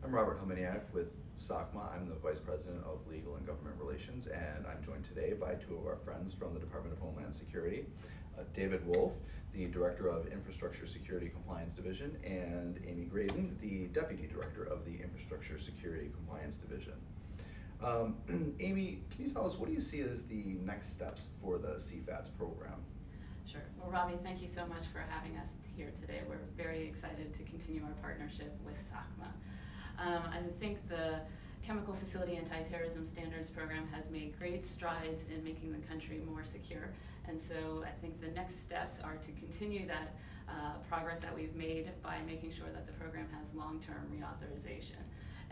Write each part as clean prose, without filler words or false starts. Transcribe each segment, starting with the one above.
I'm Robert Helminiak with SOCMA. I'm the Vice President of Legal and Government Relations, and I'm joined today by two of our friends from the Department of Homeland Security, David Wulf, the Director of Infrastructure Security Compliance Division, and Amy Graydon, the Deputy Director of the Infrastructure Security Compliance Division. Amy, can you tell us, what do you see as the next steps for the CFATS program? Sure. Well, Robbie, thank you so much for having us here today. We're very excited to continue our partnership with SOCMA. I think the Chemical Facility Anti-Terrorism Standards Program has made great strides in making the country more secure. And so I think the next steps are to continue that progress that we've made by making sure that the program has long-term reauthorization.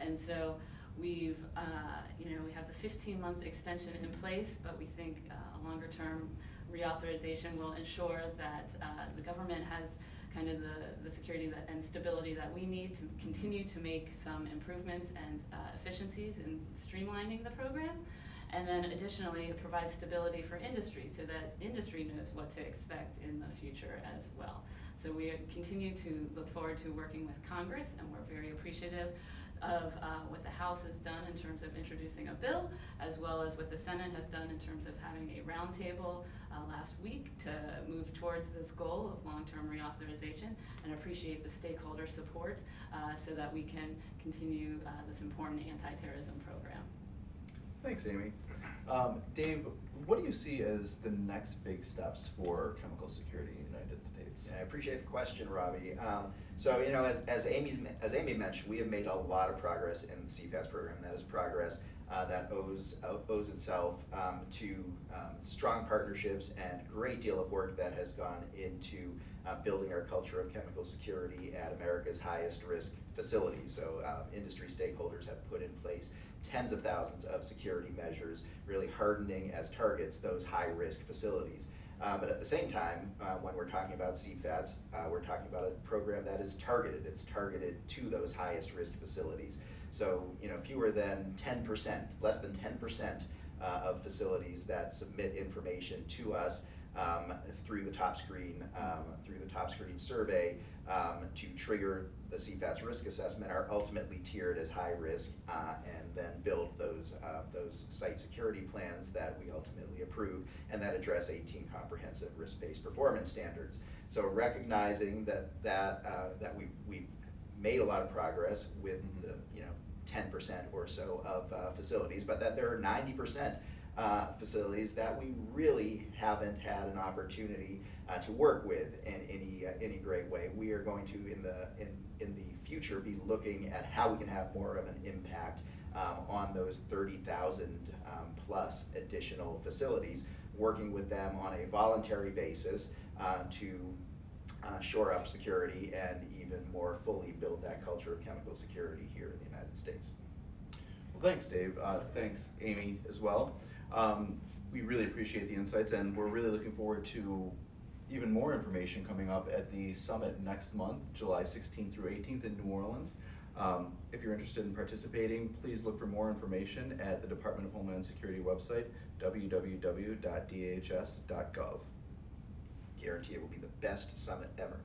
And so we have the 15-month extension in place, but we think a longer-term reauthorization will ensure that the government has kind of the security and stability that we need to continue to make some improvements and efficiencies in streamlining the program. And then additionally, it provides stability for industry so that industry knows what to expect in the future as well. So we continue to look forward to working with Congress, and we're very appreciative of what the House has done in terms of introducing a bill, as well as what the Senate has done in terms of having a roundtable last week to move towards this goal of long-term reauthorization, and appreciate the stakeholder support so that we can continue this important anti-terrorism program. Thanks, Amy. Dave, what do you see as the next big steps for chemical security in the United States? Yeah, I appreciate the question, Robbie. As Amy mentioned, we have made a lot of progress in the CFATS program. That is progress that owes itself to strong partnerships and a great deal of work that has gone into building our culture of chemical security at America's highest risk facilities. So industry stakeholders have put in place tens of thousands of security measures, really hardening as targets those high risk facilities. But at the same time, when we're talking about CFATS, we're talking about a program that is targeted. It's targeted to those highest risk facilities. So, fewer than 10%, less than 10% of facilities that submit information to us through the top screen survey to trigger the CFATS risk assessment are ultimately tiered as high risk and then build those site security plans that we ultimately approve and that address 18 comprehensive risk-based performance standards. So recognizing that we've made a lot of progress with the 10% or so of facilities, but that there are 90% facilities that we really haven't had an opportunity to work with in any great way. We are going to in the future be looking at how we can have more of an impact on those 30,000 plus additional facilities, working with them on a voluntary basis to shore up security and even more fully build that culture of chemical security here in the United States. Well, thanks, Dave. Thanks, Amy, as well. We really appreciate the insights, and we're really looking forward to even more information coming up at the summit next month, July 16th through 18th in New Orleans. If you're interested in participating, please look for more information at the Department of Homeland Security website, www.dhs.gov. Guarantee it will be the best summit ever.